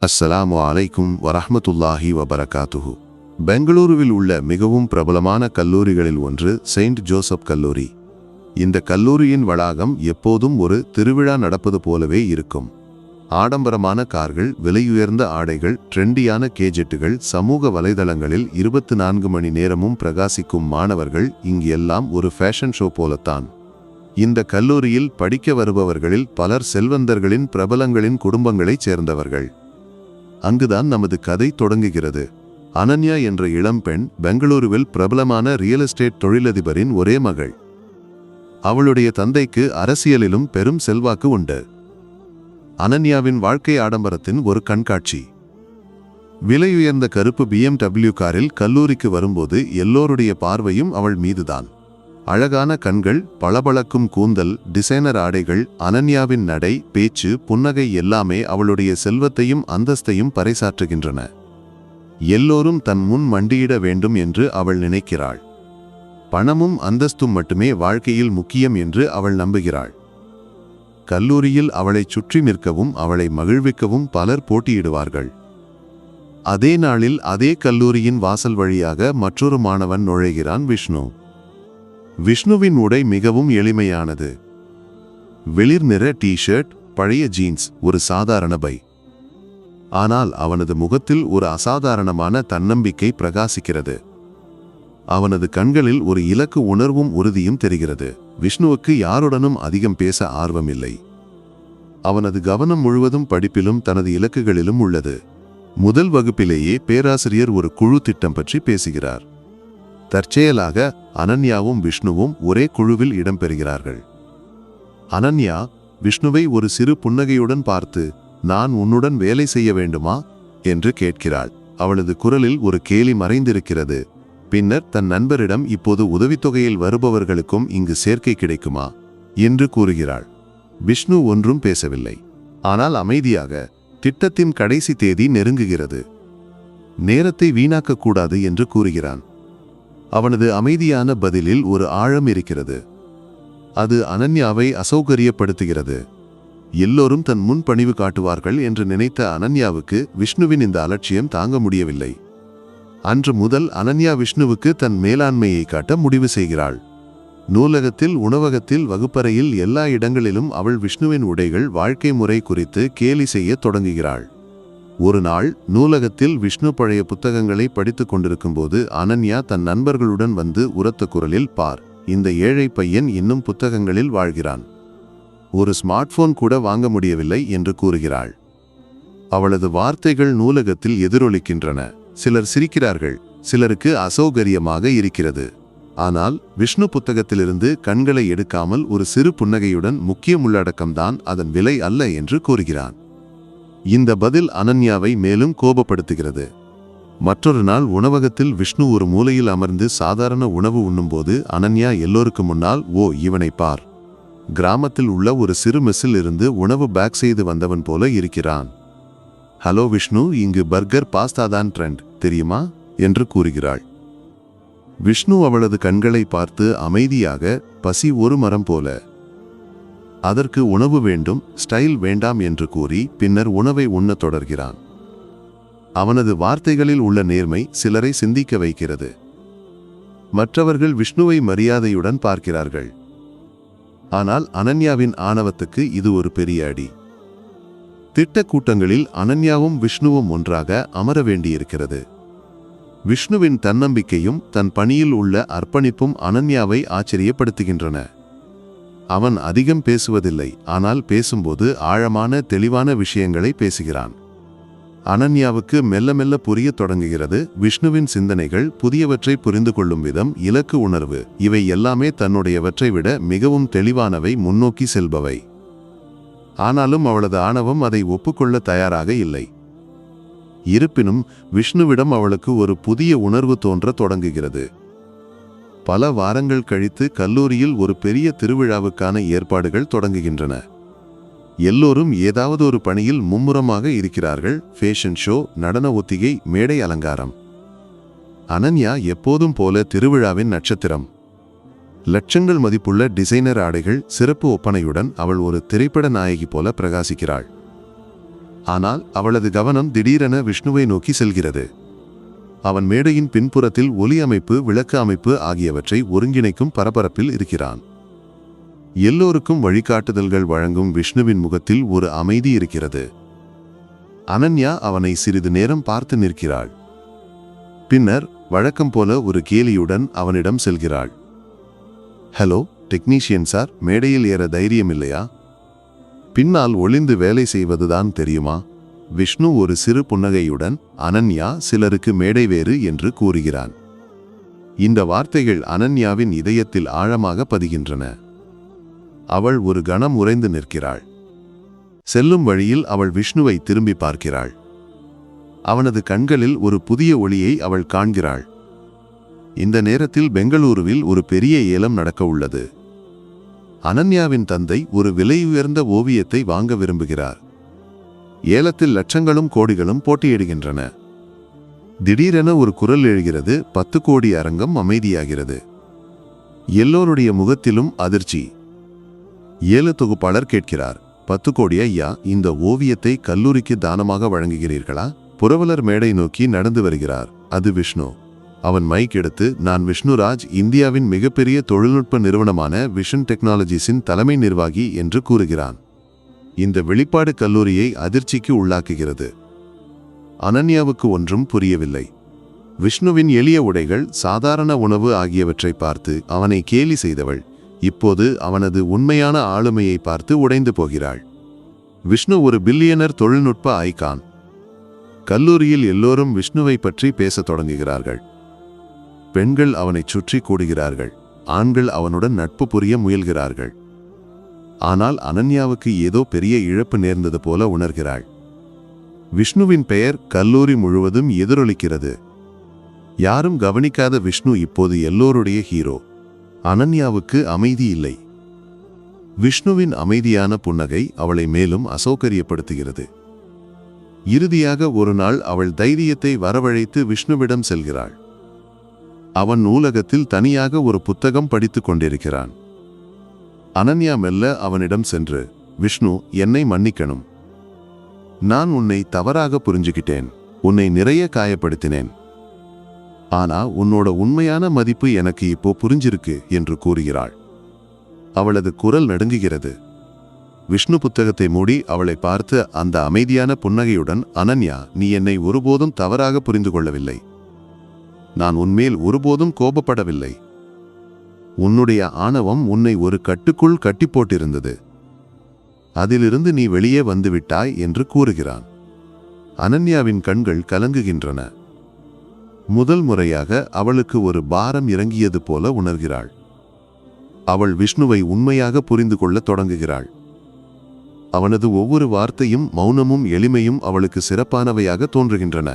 அஸ்ஸலாமு அலைக்கும் வரஹ்மத்துல்லாஹி வபரகாத்துஹு. பெங்களூருவில் உள்ள மிகவும் பிரபலமான கல்லூரிகளில் ஒன்று செயின்ட் ஜோசப் கல்லூரி. இந்த கல்லூரியின் வளாகம் எப்போதும் ஒரு திருவிழா நடப்பது போலவே இருக்கும். ஆடம்பரமான கார்கள், விலையுயர்ந்த ஆடைகள், ட்ரெண்டியான கேஜெட்டுகள், சமூக வலைதளங்களில் 24 மணி நேரமும் பிரகாசிக்கும் மாணவர்கள், இங்கு எல்லாம் ஒரு ஃபேஷன் ஷோ போலத்தான். இந்த கல்லூரியில் படிக்க வருபவர்களில் பலர் செல்வந்தர்களின், பிரபலங்களின் குடும்பங்களைச் சேர்ந்தவர்கள். அங்குதான் நமது கதை தொடங்குகிறது. அனன்யா என்ற இளம்பெண் பெங்களூருவில் பிரபலமான ரியல் எஸ்டேட் தொழிலதிபரின் ஒரே மகள். அவளுடைய தந்தைக்கு அரசியலிலும் பெரும் செல்வாக்கு உண்டு. அனன்யாவின் வாழ்க்கை ஆடம்பரத்தின் ஒரு கண்காட்சி. விலையுயர்ந்த கருப்பு BMW காரில் கல்லூரிக்கு வரும்போது எல்லோருடைய பார்வையும் அவள் மீதுதான். அழகான கண்கள், பளபளக்கும் கூந்தல், டிசைனர் ஆடைகள், அனன்யாவின் நடை, பேச்சு, புன்னகை எல்லாமே அவளுடைய செல்வத்தையும் அந்தஸ்தையும் பறைசாற்றுகின்றன. எல்லோரும் தன் முன் மண்டியிட வேண்டும் என்று அவள் நினைக்கிறாள். பணமும் அந்தஸ்தும் மட்டுமே வாழ்க்கையில் முக்கியம் என்று அவள் நம்புகிறாள். கல்லூரியில் அவளை சுற்றி நிற்கவும் அவளை மகிழ்விக்கவும் பலர் போட்டியிடுவார்கள். அதே நாளில் அதே கல்லூரியின் வாசல் வழியாக மற்றொரு மாணவன் நுழைகிறான், விஷ்ணு. விஷ்ணுவின் உடை மிகவும் எளிமையானது. வெளிர் நிற டி-ஷர்ட், பழைய ஜீன்ஸ், ஒரு சாதாரண பை. ஆனால் அவனது முகத்தில் ஒரு அசாதாரணமான தன்னம்பிக்கை பிரகாசிக்கிறது. அவனது கண்களில் ஒரு இலக்கு உணர்வும் உறுதியும் தெரிகிறது. விஷ்ணுவுக்கு யாருடனும் அதிகம் பேச ஆர்வமில்லை. அவனது கவனம் முழுவதும் படிப்பிலும் தனது இலக்குகளிலும் உள்ளது. முதல் வகுப்பிலேயே பேராசிரியர் ஒரு குழு திட்டம் பற்றி பேசுகிறார். தற்செயலாக அனன்யாவும் விஷ்ணுவும் ஒரே குழுவில் இடம்பெறுகிறார்கள். அனன்யா விஷ்ணுவை ஒரு சிறு புன்னகையுடன் பார்த்து, "நான் உன்னுடன் வேலை செய்ய வேண்டுமா?" என்று கேட்கிறாள். அவளது குரலில் ஒரு கேலி மறைந்திருக்கிறது. பின்னர் தன் நண்பரிடம், "இப்போது உதவித்தொகையில் வருபவர்களுக்கும் இங்கு சேர்க்கை கிடைக்குமா?" என்று கூறுகிறாள். விஷ்ணு ஒன்றும் பேசவில்லை. ஆனால் அமைதியாக, திட்டத்தின் கடைசி தேதி நெருங்குகிறது. நேரத்தை வீணாக்கக்கூடாது என்று கூறுகிறான். அவனது அமைதியான பதிலில் ஒரு ஆழம் இருக்கிறது. அது அனன்யாவை அசௌகரியப்படுத்துகிறது. எல்லோரும் தன் முன் பணிவு காட்டுவார்கள் என்று நினைத்த அனன்யாவுக்கு விஷ்ணுவின் இந்த அலட்சியம் தாங்க முடியவில்லை. அன்று முதல் அனன்யா விஷ்ணுவுக்கு தன் மேலாண்மையை காட்ட முடிவு செய்கிறாள். நூலகத்தில், உணவகத்தில், வகுப்பறையில், எல்லா இடங்களிலும் அவள் விஷ்ணுவின் உடைகள், வாழ்க்கை முறை குறித்து கேலி செய்ய தொடங்குகிறாள். ஒரு நாள் நூலகத்தில் விஷ்ணு பழைய புத்தகங்களை படித்துக் கொண்டிருக்கும்போது அனன்யா தன் நண்பர்களுடன் வந்து உரத்த குரலில், "பார், இந்த ஏழை பையன் இன்னும் புத்தகங்களில் வாழ்கிறான். ஒரு ஸ்மார்ட் போன் கூட வாங்க முடியவில்லை" என்று கூறுகிறாள். அவளது வார்த்தைகள் நூலகத்தில் எதிரொலிக்கின்றன. சிலர் சிரிக்கிறார்கள், சிலருக்கு அசௌகரியமாக இருக்கிறது. ஆனால் விஷ்ணு புத்தகத்திலிருந்து கண்களை எடுக்காமல் ஒரு சிறு புன்னகையுடன், "முக்கிய உள்ளடக்கம்தான், அதன் விலை அல்ல" என்று கூறுகிறான். இந்த பதில் அனன்யாவை மேலும் கோபப்படுத்துகிறது. மற்றொரு நாள் உணவகத்தில் விஷ்ணு ஒரு மூலையில் அமர்ந்து சாதாரண உணவு உண்ணும்போது அனன்யா எல்லோருக்கு முன்னால், "ஓ, இவனை பார், கிராமத்தில் உள்ள ஒரு சிறு மெஸ்ஸில் இருந்து உணவு பேக் செய்து வந்தவன் போல இருக்கிறான். ஹலோ விஷ்ணு, இங்கு பர்கர், பாஸ்தா தான் ட்ரெண்ட், தெரியுமா?" என்று கூறுகிறாள். விஷ்ணு அவளது கண்களை பார்த்து அமைதியாக, "பசி ஒரு மரம் போல. அதற்கு உணவு வேண்டும், ஸ்டைல் வேண்டாம்" என்று கூறி பின்னர் உணவை உண்ணத் தொடர்கிறான். அவனது வார்த்தைகளில் உள்ள நேர்மை சிலரை சிந்திக்க வைக்கிறது. மற்றவர்கள் விஷ்ணுவை மரியாதையுடன் பார்க்கிறார்கள். ஆனால் அனன்யாவின் ஆணவத்துக்கு இது ஒரு பெரிய அடி. திட்டக் கூட்டங்களில் அனன்யாவும் விஷ்ணுவும் ஒன்றாக அமர வேண்டியிருக்கிறது. விஷ்ணுவின் தன்னம்பிக்கையும் தன் பணியில் உள்ள அர்ப்பணிப்பும் அனன்யாவை ஆச்சரியப்படுத்துகின்றன. அவன் அதிகம் பேசுவதில்லை, ஆனால் பேசும்போது ஆழமான, தெளிவான விஷயங்களை பேசுகிறான். அனன்யாவுக்கு மெல்ல மெல்ல புரியத் தொடங்குகிறது. விஷ்ணுவின் சிந்தனைகள், புதியவற்றை புரிந்து கொள்ளும் விதம், இலக்கு உணர்வு, இவை எல்லாமே தன்னுடையவற்றை விட மிகவும் தெளிவானவை, முன்னோக்கி செல்பவை. ஆனாலும் அவளது ஆணவம் அதை ஒப்புக்கொள்ள தயாராக இல்லை. இருப்பினும் விஷ்ணுவிடம் அவளுக்கு ஒரு புதிய உணர்வு தோன்ற தொடங்குகிறது. பல வாரங்கள் கழித்து கல்லூரியில் ஒரு பெரிய திருவிழாவுக்கான ஏற்பாடுகள் தொடங்குகின்றன. எல்லோரும் ஏதாவது ஒரு பணியில் மும்முரமாக இருக்கிறார்கள். ஃபேஷன் ஷோ, நடன ஒத்திகை, மேடை அலங்காரம். அனன்யா எப்போதும் போல திருவிழாவின் நட்சத்திரம். லட்சங்கள் மதிப்புள்ள டிசைனர் ஆடைகள், சிறப்பு ஒப்பனையுடன் அவள் ஒரு திரைப்பட நாயகி போல பிரகாசிக்கிறாள். ஆனால் அவளது கவனம் திடீரென விஷ்ணுவை நோக்கி செல்கிறது. அவன் மேடையின் பின்புறத்தில் ஒலி அமைப்பு, விளக்கு அமைப்பு ஆகியவற்றை ஒருங்கிணைக்கும் பரபரப்பில் இருக்கிறான். எல்லோருக்கும் வழிகாட்டுதல்கள் வழங்கும் விஷ்ணுவின் முகத்தில் ஒரு அமைதி இருக்கிறது. அனன்யா அவனை சிறிது நேரம் பார்த்து நிற்கிறாள். பின்னர் வழக்கம் போல ஒரு கேலியுடன் அவனிடம் செல்கிறாள். ஹலோ டெக்னீஷியன் சார், மேடையில் ஏற தைரியம் இல்லையா? பின்னால் ஒளிந்து வேலை செய்வதுதான் தெரியுமா? விஷ்ணு ஒரு சிறு புன்னகையுடன் அனன்யா சிலருக்கு மேடை வேறு என்று கூறுகிறான். இந்த வார்த்தைகள் அனன்யாவின் இதயத்தில் ஆழமாக பதிகின்றன. அவள் ஒரு கணம் உறைந்து நிற்கிறாள். செல்லும் வழியில் அவள் விஷ்ணுவை திரும்பி பார்க்கிறாள். அவனது கண்களில் ஒரு புதிய ஒளியை அவள் காண்கிறாள். இந்த நேரத்தில் பெங்களூருவில் ஒரு பெரிய ஏலம் நடக்க உள்ளது. அனன்யாவின் தந்தை ஒரு விலையுயர்ந்த ஓவியத்தை வாங்க விரும்புகிறார். ஏலத்தில் லட்சங்களும் கோடிகளும் போட்டியிடுகின்றன. திடீரென ஒரு குரல் எழுகிறது. 10 கோடி அரங்கம் அமைதியாகிறது. எல்லோருடைய முகத்திலும் அதிர்ச்சி. ஏல தொகுப்பாளர் கேட்கிறார், 10 கோடி ஐயா, இந்த ஓவியத்தை கல்லூரிக்கு தானமாக வழங்குகிறீர்களா? புரவலர் மேடை நோக்கி நடந்து வருகிறார். அது விஷ்ணு. அவன் மைக் எடுத்து, நான் விஷ்ணுராஜ், இந்தியாவின் மிகப்பெரிய தொழில்நுட்ப நிறுவனமான விஷன் டெக்னாலஜிஸின் தலைமை நிர்வாகி என்று கூறுகிறான். இந்த வெளிப்பாடு கல்லூரியை அதிர்ச்சிக்கு உள்ளாக்குகிறது. அனன்யாவுக்கு ஒன்றும் புரியவில்லை. விஷ்ணுவின் எளிய உடைகள், சாதாரண உணவு ஆகியவற்றை பார்த்து அவனை கேலி செய்தவள் இப்போது அவனது உண்மையான ஆளுமையை பார்த்து உடைந்து போகிறாள். விஷ்ணு ஒரு பில்லியனர் தொழில்நுட்ப ஐகான். கல்லூரியில் எல்லோரும் விஷ்ணுவை பற்றி பேசத் தொடங்குகிறார்கள். பெண்கள் அவனைச் சுற்றி கூடுகிறார்கள். ஆண்கள் அவனுடன் நட்பு புரிய முயல்கிறார்கள். ஆனால் அனன்யாவுக்கு ஏதோ பெரிய இழப்பு நேர்ந்தது போல உணர்கிறாள். விஷ்ணுவின் பெயர் கல்லூரி முழுவதும் எதிரொலிக்கிறது. யாரும் கவனிக்காத விஷ்ணு இப்போது எல்லோருடைய ஹீரோ. அனன்யாவுக்கு அமைதி இல்லை. விஷ்ணுவின் அமைதியான புன்னகை அவளை மேலும் அசௌகரியப்படுத்துகிறது. இறுதியாக ஒரு நாள் அவள் தைரியத்தை வரவழைத்து விஷ்ணுவிடம் செல்கிறாள். அவன் நூலகத்தில் தனியாக ஒரு புத்தகம் படித்துக் கொண்டிருக்கிறான். அனன்யா மெல்ல அவனிடம் சென்று, விஷ்ணு, என்னை மன்னிக்கணும். நான் உன்னை தவறாக புரிஞ்சுக்கிட்டேன். உன்னை நிறைய காயப்படுத்தினேன். ஆனா உன்னோட உண்மையான மதிப்பு எனக்கு இப்போ புரிஞ்சிருக்கு என்று கூறுகிறாள். அவளது குரல் நடுங்குகிறது. விஷ்ணு புத்தகத்தை மூடி அவளை பார்த்து அந்த அமைதியான புன்னகையுடன், அனன்யா, நீ என்னை ஒருபோதும் தவறாக புரிந்து கொள்ளவில்லை. நான் உன்மேல் ஒருபோதும் கோபப்படவில்லை. உன்னுடைய ஆணவம் உன்னை ஒரு கட்டுக்குள் கட்டி போட்டிருந்தது. அதிலிருந்து நீ வெளியே வந்துவிட்டாய் என்று கூறுகிறான். அனன்யாவின் கண்கள் கலங்குகின்றன. முதல் முறையாக அவளுக்கு ஒரு பாரம் இறங்கியது போல உணர்கிறாள். அவள் விஷ்ணுவை உண்மையாக புரிந்து கொள்ள தொடங்குகிறாள். அவனது ஒவ்வொரு வார்த்தையும், மௌனமும் எளிமையும் அவளுக்கு சிறப்பானவையாக தோன்றுகின்றன.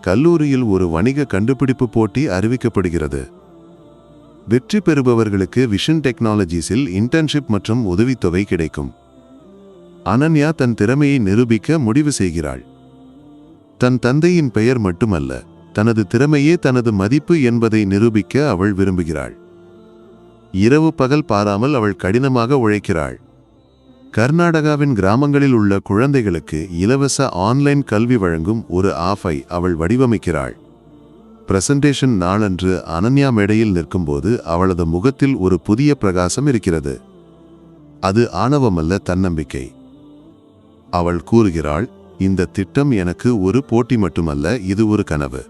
கல்லூரியில் ஒரு வணிக கண்டுபிடிப்பு போட்டி அறிவிக்கப்படுகிறது. வெற்றி பெறுபவர்களுக்கு விஷன் டெக்னாலஜிஸில் இன்டர்ன்ஷிப் மற்றும் உதவித்தொகை கிடைக்கும். அனன்யா தன் திறமையை நிரூபிக்க முடிவு செய்கிறாள். தன் தந்தையின் பெயர் மட்டுமல்ல, தனது திறமையே தனது மதிப்பு என்பதை நிரூபிக்க அவள் விரும்புகிறாள். இரவு பகல் பாராமல் அவள் கடினமாக உழைக்கிறாள். கர்நாடகாவின் கிராமங்களில் உள்ள குழந்தைகளுக்கு இலவச ஆன்லைன் கல்வி வழங்கும் ஒரு ஆஃபை அவள் வடிவமைக்கிறாள். பிரசன்டேஷன் நாளன்று அனன்யா மேடையில் நிற்கும்போது அவளது முகத்தில் ஒரு புதிய பிரகாசம் இருக்கிறது. அது ஆணவமல்ல, தன்னம்பிக்கை. அவள் கூறுகிறாள், இந்த திட்டம் எனக்கு ஒரு போட்டி மட்டுமல்ல, இது ஒரு கனவு.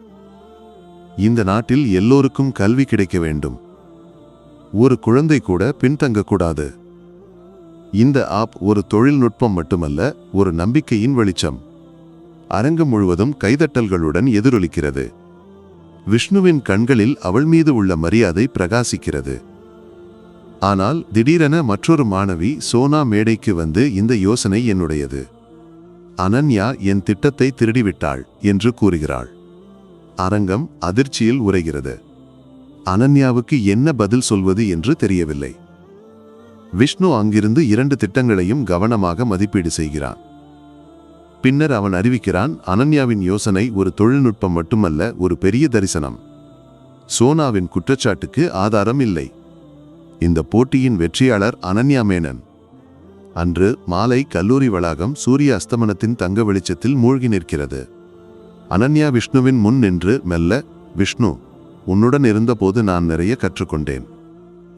இந்த நாட்டில் எல்லோருக்கும் கல்வி கிடைக்க வேண்டும். ஒரு குழந்தை கூட பின்தங்கக்கூடாது. இந்த ஆப் ஒரு தொழில்நுட்பம் மட்டுமல்ல, ஒரு நம்பிக்கையின் வெளிச்சம். அரங்கம் முழுவதும் கைதட்டல்களுடன் எதிரொலிக்கிறது. விஷ்ணுவின் கண்களில் அவள் மீது உள்ள மரியாதை பிரகாசிக்கிறது. ஆனால் திடீரென மற்றொரு மாணவி சோனா மேடைக்கு வந்து, இந்த யோசனை என்னுடையது. அனன்யா என் திட்டத்தை திருடிவிட்டாள் என்று கூறுகிறாள். அரங்கம் அதிர்ச்சியில் உறைகிறது. அனன்யாவுக்கு என்ன பதில் சொல்வது என்று தெரியவில்லை. விஷ்ணு அங்கிருந்து 2 திட்டங்களையும் கவனமாக மதிப்பீடு செய்கிறான். பின்னர் அவன் அறிவிக்கிறான், அனன்யாவின் யோசனை ஒரு தொழில்நுட்பம் மட்டுமல்ல, ஒரு பெரிய தரிசனம். சோனாவின் குற்றச்சாட்டுக்கு ஆதாரம் இல்லை. இந்த போட்டியின் வெற்றியாளர் அனன்யா மேனன். அன்று மாலை கல்லூரி வளாகம் சூரிய அஸ்தமனத்தின் தங்க வெளிச்சத்தில் மூழ்கி நிற்கிறது. அனன்யா விஷ்ணுவின் முன் நின்று மெல்ல, விஷ்ணு, உன்னுடன் இருந்தபோது நான் நிறைய கற்றுக்கொண்டேன்.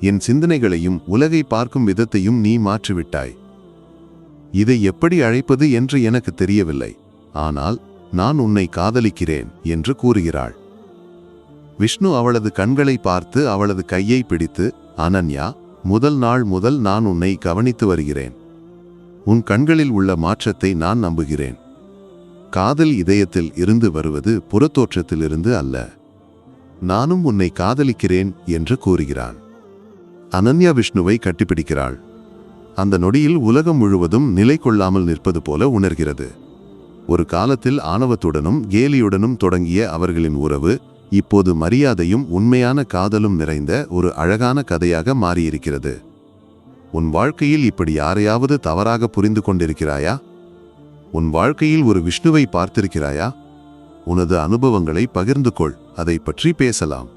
என் சிந்தனைகளையும் உலகை பார்க்கும் விதத்தையும் நீ மாற்றிவிட்டாய். இதை எப்படி அழைப்பது என்று எனக்கு தெரியவில்லை. ஆனால் நான் உன்னை காதலிக்கிறேன் என்று கூறுகிறாள். விஷ்ணு அவளது கண்களை பார்த்து அவளது கையை பிடித்து, அனன்யா, முதல் நாள் முதல் நான் உன்னை கவனித்து வருகிறேன். உன் கண்களில் உள்ள மாற்றத்தை நான் நம்புகிறேன். காதல் இதயத்தில் இருந்து வருவது புறத்தோற்றத்திலிருந்து அல்ல. நானும் உன்னை காதலிக்கிறேன் என்று கூறுகிறான். அனன்யா விஷ்ணுவை கட்டிப்பிடிக்கிறாள். அந்த நொடியில் உலகம் முழுவதும் நிலை கொள்ளாமல் நிற்பது போல உணர்கிறது. ஒரு காலத்தில் ஆணவத்துடனும் கேலியுடனும் தொடங்கிய அவர்களின் உறவு இப்போது மரியாதையும் உண்மையான காதலும் நிறைந்த ஒரு அழகான கதையாக மாறியிருக்கிறது. உன் வாழ்க்கையில் இப்படி யாரையாவது தவறாக புரிந்து கொண்டிருக்கிறாயா? உன் வாழ்க்கையில் ஒரு விஷ்ணுவை பார்த்திருக்கிறாயா? உனது அனுபவங்களை பகிர்ந்து கொள். அதை பற்றி பேசலாம்.